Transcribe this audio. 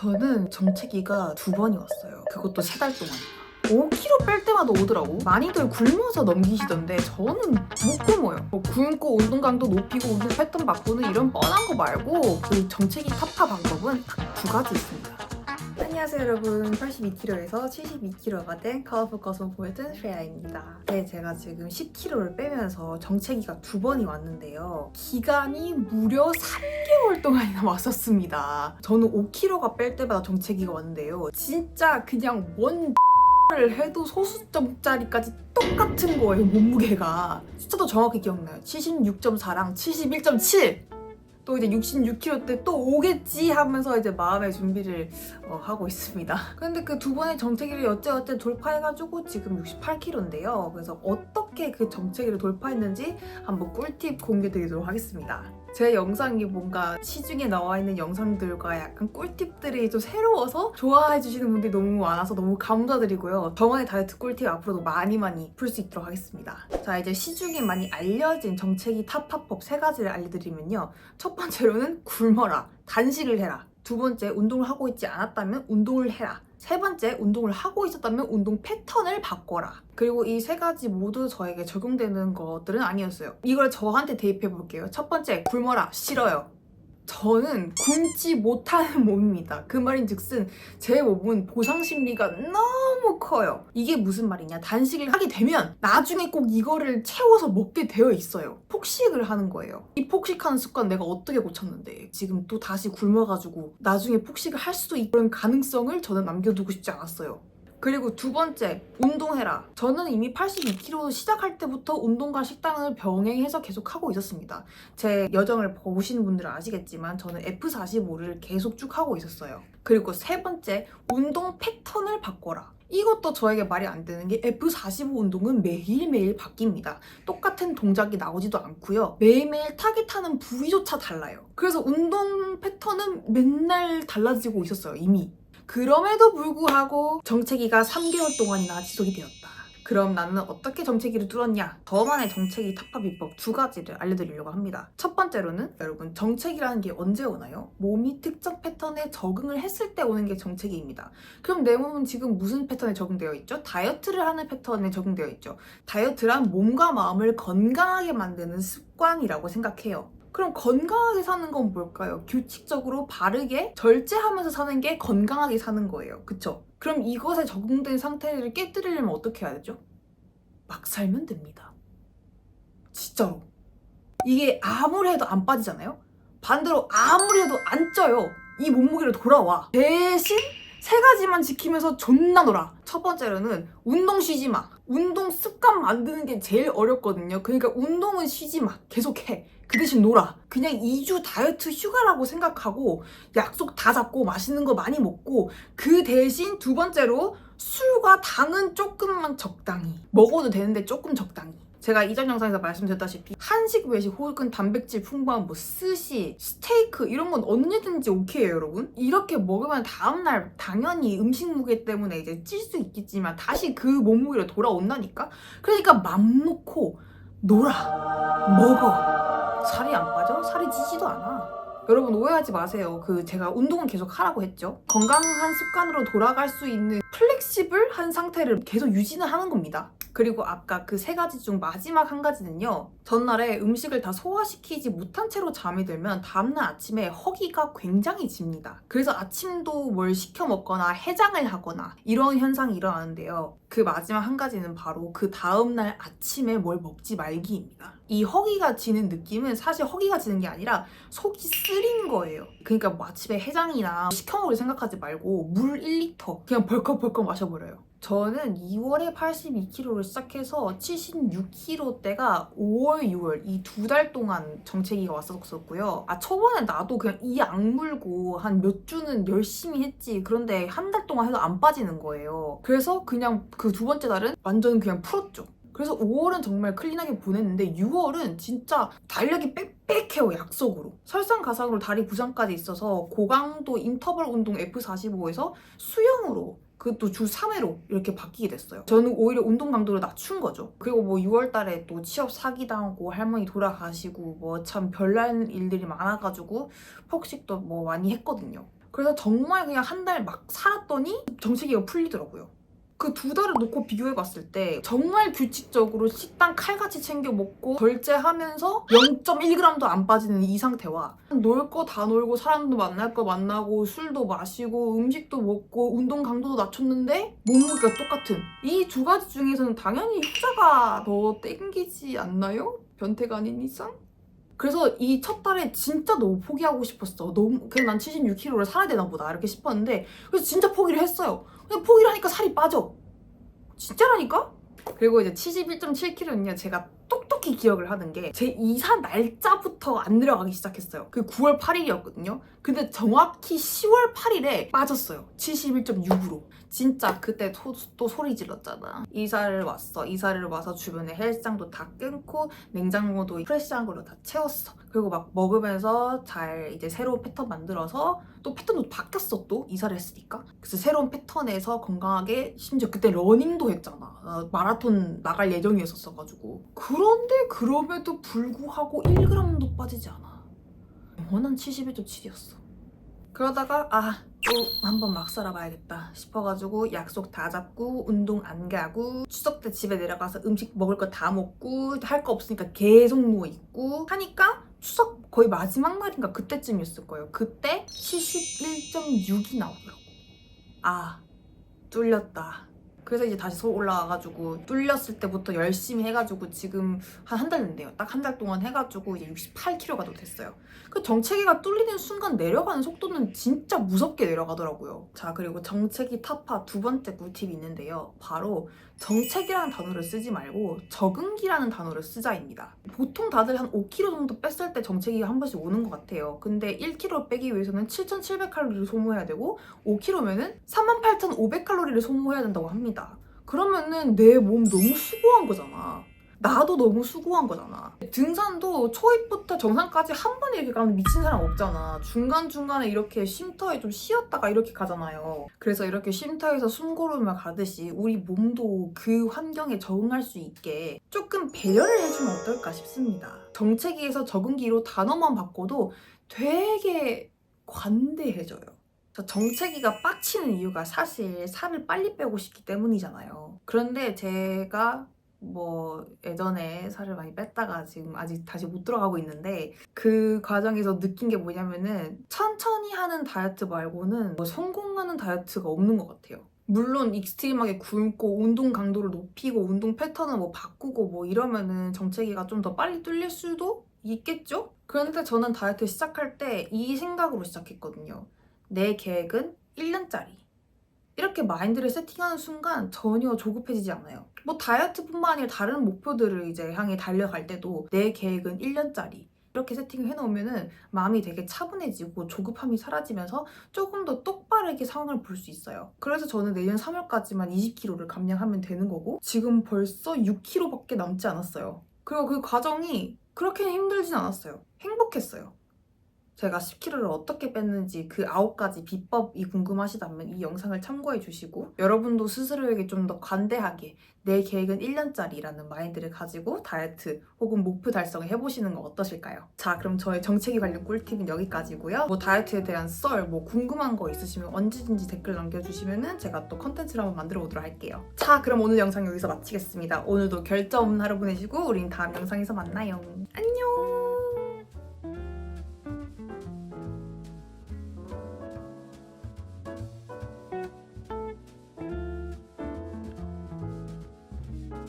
저는 정체기가 2번이 왔어요. 그것도 3달 동안. 5kg 뺄 때마다 오더라고. 많이들 굶어서 넘기시던데 저는 못 굶어요. 굶고 운동 강도 높이고 운동 패턴 바꾸는 이런 뻔한 거 말고 그 정체기 타파 방법은 딱 2가지 있습니다. 안녕하세요 여러분. 82kg에서 72kg가 된 컬러풀 코스모폴리탄 쉐아입니다. 네, 제가 지금 10kg를 빼면서 정체기가 2번이 왔는데요. 기간이 무려 3개월 동안이나 왔었습니다. 저는 5kg가 뺄 때마다 정체기가 왔는데요. 진짜 그냥 뭔 를 해도 소수점짜리까지 똑같은 거예요, 몸무게가. 숫자도 정확히 기억나요. 76.4랑 71.7! 또 이제 66kg 때 또 오겠지 하면서 이제 마음의 준비를 하고 있습니다. 근데 그 2번의 정체기를 어째 돌파해가지고 지금 68kg인데요. 그래서 어떻게 그 정체기를 돌파했는지 한번 꿀팁 공개드리도록 하겠습니다. 제 영상이 뭔가 시중에 나와 있는 영상들과 약간 꿀팁들이 좀 새로워서 좋아해 주시는 분들이 너무 많아서 너무 감사드리고요. 저만의 다이어트 꿀팁 앞으로도 많이 풀 수 있도록 하겠습니다. 자, 이제 시중에 많이 알려진 정체기 타파법 3가지를 알려드리면요. 첫 번째로는 굶어라, 단식을 해라. 2번째, 운동을 하고 있지 않았다면 운동을 해라. 3번째, 운동을 하고 있었다면 운동 패턴을 바꿔라. 그리고 이 3가지 모두 저에게 적용되는 것들은 아니었어요. 이걸 저한테 대입해 볼게요. 첫 번째, 굶어라. 싫어요. 저는 굶지 못하는 몸입니다. 그 말인즉슨 제 몸은 보상심리가 너무 커요. 이게 무슨 말이냐? 단식을 하게 되면 나중에 꼭 이거를 채워서 먹게 되어 있어요. 폭식을 하는 거예요. 이 폭식하는 습관 내가 어떻게 고쳤는데 지금 또 다시 굶어가지고 나중에 폭식을 할 수도 있는 가능성을 저는 남겨두고 싶지 않았어요. 그리고 2번째, 운동해라. 저는 이미 82kg 시작할 때부터 운동과 식단을 병행해서 계속 하고 있었습니다. 제 여정을 보시는 분들은 아시겠지만 저는 F45를 계속 쭉 하고 있었어요. 그리고 3번째, 운동 패턴을 바꿔라. 이것도 저에게 말이 안 되는 게 F45 운동은 매일매일 바뀝니다. 똑같은 동작이 나오지도 않고요. 매일매일 타깃하는 부위조차 달라요. 그래서 운동 패턴은 맨날 달라지고 있었어요, 이미. 그럼에도 불구하고 정체기가 3개월 동안이나 지속이 되었다. 그럼 나는 어떻게 정체기를 뚫었냐? 저만의 정체기 타파 비법 2가지를 알려드리려고 합니다. 첫 번째로는 여러분, 정체기라는 게 언제 오나요? 몸이 특정 패턴에 적응을 했을 때 오는 게 정체기입니다. 그럼 내 몸은 지금 무슨 패턴에 적응되어 있죠? 다이어트를 하는 패턴에 적응되어 있죠. 다이어트란 몸과 마음을 건강하게 만드는 습관이라고 생각해요. 그럼 건강하게 사는 건 뭘까요? 규칙적으로 바르게 절제하면서 사는 게 건강하게 사는 거예요. 그쵸? 그럼 이것에 적응된 상태를 깨뜨리려면 어떻게 해야 되죠? 막 살면 됩니다. 진짜로. 이게 아무리 해도 안 빠지잖아요? 반대로 아무리 해도 안 쪄요. 이 몸무게로 돌아와. 대신 3가지만 지키면서 존나 놀아. 첫 번째로는 운동 쉬지 마. 운동 습관 만드는 게 제일 어렵거든요. 그러니까 운동은 쉬지 마. 계속 해. 그 대신 놀아. 그냥 2주 다이어트 휴가라고 생각하고 약속 다 잡고 맛있는 거 많이 먹고, 그 대신 2번째로 술과 당은 조금만 적당히 먹어도 되는데 조금 적당히. 제가 이전 영상에서 말씀드렸다시피 한식, 외식 혹은 단백질 풍부한 뭐 스시, 스테이크 이런 건 언제든지 오케이예요, 여러분. 이렇게 먹으면 다음날 당연히 음식 무게 때문에 이제 찔 수 있겠지만 다시 그 몸무게로 돌아온다니까? 그러니까 맘 놓고 놀아, 먹어. 살이 안 빠져? 살이 찌지도 않아. 여러분 오해하지 마세요. 제가 운동은 계속 하라고 했죠. 건강한 습관으로 돌아갈 수 있는 플렉시블한 상태를 계속 유지는 하는 겁니다. 그리고 아까 그 3가지 중 마지막 1가지는요. 전날에 음식을 다 소화시키지 못한 채로 잠이 들면 다음날 아침에 허기가 굉장히 집니다. 그래서 아침도 뭘 시켜 먹거나 해장을 하거나 이런 현상이 일어나는데요. 그 마지막 1가지는 바로 그 다음날 아침에 뭘 먹지 말기입니다. 이 허기가 지는 느낌은 사실 허기가 지는 게 아니라 속이 쓰린 거예요. 그러니까 뭐 아침에 해장이나 시켜 먹을 생각하지 말고 물 1리터 그냥 벌컥벌컥 마셔버려요. 저는 2월에 82kg를 시작해서 76kg 때가 5월, 6월 이 2달 동안 정체기가 왔었고요. 초반에 나도 그냥 이 악물고 한 몇 주는 열심히 했지. 그런데 한 달 동안 해도 안 빠지는 거예요. 그래서 그냥 그 2번째 달은 완전 그냥 풀었죠. 그래서 5월은 정말 클린하게 보냈는데 6월은 진짜 달력이 빽빽해요, 약속으로. 설상가상으로 다리 부상까지 있어서 고강도 인터벌 운동 F45에서 수영으로 그것도 주 3회로 이렇게 바뀌게 됐어요. 저는 오히려 운동 강도를 낮춘 거죠. 그리고 뭐 6월 달에 또 취업 사기당하고 할머니 돌아가시고 뭐 참 별난 일들이 많아가지고 폭식도 뭐 많이 했거든요. 그래서 정말 그냥 한 달 막 살았더니 정체기가 풀리더라고요. 그 2달을 놓고 비교해봤을 때 정말 규칙적으로 식단 칼같이 챙겨 먹고 절제하면서 0.1g도 안 빠지는 이 상태와 놀 거 다 놀고 사람도 만날 거 만나고 술도 마시고 음식도 먹고 운동 강도도 낮췄는데 몸무게가 똑같은 이 2가지 중에서는 당연히 후자가 더 땡기지 않나요? 변태가 아닌 이상? 그래서 이 첫 달에 진짜 너무 포기하고 싶었어. 너무 그냥 난 76kg를 살아야 되나 보다 이렇게 싶었는데 그래서 진짜 포기를 했어요. 그냥 포기를 하니까 살이 빠져. 진짜라니까? 그리고 이제 71.7kg는요 제가 똑똑히 기억을 하는 게 제 이사 날짜부터 안 내려가기 시작했어요. 그 9월 8일이었거든요. 근데 정확히 10월 8일에 빠졌어요. 71.6으로. 진짜 그때 또 소리 질렀잖아. 이사를 왔어. 이사를 와서 주변에 헬스장도 다 끊고 냉장고도 프레시한 걸로 다 채웠어. 그리고 막 먹으면서 잘 이제 새로운 패턴 만들어서 또 패턴도 바뀌었어. 또 이사를 했으니까. 그래서 새로운 패턴에서 건강하게 심지어 그때 러닝도 했잖아. 마라톤 나갈 예정이었었어가지고. 그런데 그럼에도 불구하고 1g도 빠지지 않아. 영원한 71.7이었어. 그러다가 또 한번 막 살아봐야겠다 싶어가지고 약속 다 잡고 운동 안 가고 추석 때 집에 내려가서 음식 먹을 거 다 먹고 할 거 없으니까 계속 누워있고 하니까 추석 거의 마지막 날인가 그때쯤이었을 거예요. 그때 71.6이 나오더라고. 뚫렸다. 그래서 이제 다시 서울 올라와가지고 뚫렸을 때부터 열심히 해가지고 지금 한 달 됐네요. 딱 한 달 동안 해가지고 이제 68kg가 됐어요. 그 정체기가 뚫리는 순간 내려가는 속도는 진짜 무섭게 내려가더라고요. 자, 그리고 정체기 타파 2번째 꿀팁이 있는데요. 바로 정체기라는 단어를 쓰지 말고 적응기라는 단어를 쓰자입니다. 보통 다들 한 5kg 정도 뺐을 때 정체기가 한 번씩 오는 것 같아요. 근데 1kg 빼기 위해서는 7,700칼로리를 소모해야 되고 5kg면은 38,500칼로리를 소모해야 된다고 합니다. 그러면은 내 몸 너무 수고한 거잖아. 나도 너무 수고한 거잖아. 등산도 초입부터 정상까지 한 번에 이렇게 가면 미친 사람 없잖아. 중간중간에 이렇게 쉼터에 좀 쉬었다가 이렇게 가잖아요. 그래서 이렇게 쉼터에서 숨 고르며 가듯이 우리 몸도 그 환경에 적응할 수 있게 조금 배려를 해주면 어떨까 싶습니다. 정체기에서 적응기로 단어만 바꿔도 되게 관대해져요. 정체기가 빡치는 이유가 사실 살을 빨리 빼고 싶기 때문이잖아요. 그런데 제가 예전에 살을 많이 뺐다가 지금 아직 다시 못 들어가고 있는데 그 과정에서 느낀 게 뭐냐면은 천천히 하는 다이어트 말고는 성공하는 다이어트가 없는 것 같아요. 물론 익스트림하게 굶고 운동 강도를 높이고 운동 패턴을 바꾸고 이러면은 정체기가 좀 더 빨리 뚫릴 수도 있겠죠? 그런데 저는 다이어트 시작할 때 이 생각으로 시작했거든요. 내 계획은 1년짜리. 이렇게 마인드를 세팅하는 순간 전혀 조급해지지 않아요. 다이어트뿐만 아니라 다른 목표들을 이제 향해 달려갈 때도 내 계획은 1년짜리. 이렇게 세팅을 해놓으면은 마음이 되게 차분해지고 조급함이 사라지면서 조금 더 똑바르게 상황을 볼 수 있어요. 그래서 저는 내년 3월까지만 20kg를 감량하면 되는 거고 지금 벌써 6kg밖에 남지 않았어요. 그리고 그 과정이 그렇게 힘들진 않았어요. 행복했어요. 제가 10kg를 어떻게 뺐는지 그 9가지 비법이 궁금하시다면 이 영상을 참고해 주시고 여러분도 스스로에게 좀 더 관대하게 내 계획은 1년짜리라는 마인드를 가지고 다이어트 혹은 목표 달성을 해보시는 거 어떠실까요? 자, 그럼 저의 정체기 관련 꿀팁은 여기까지고요. 다이어트에 대한 썰, 궁금한 거 있으시면 언제든지 댓글 남겨주시면 제가 또 컨텐츠를 한번 만들어 보도록 할게요. 자, 그럼 오늘 영상 여기서 마치겠습니다. 오늘도 결점 없는 하루 보내시고 우린 다음 영상에서 만나요. 안녕!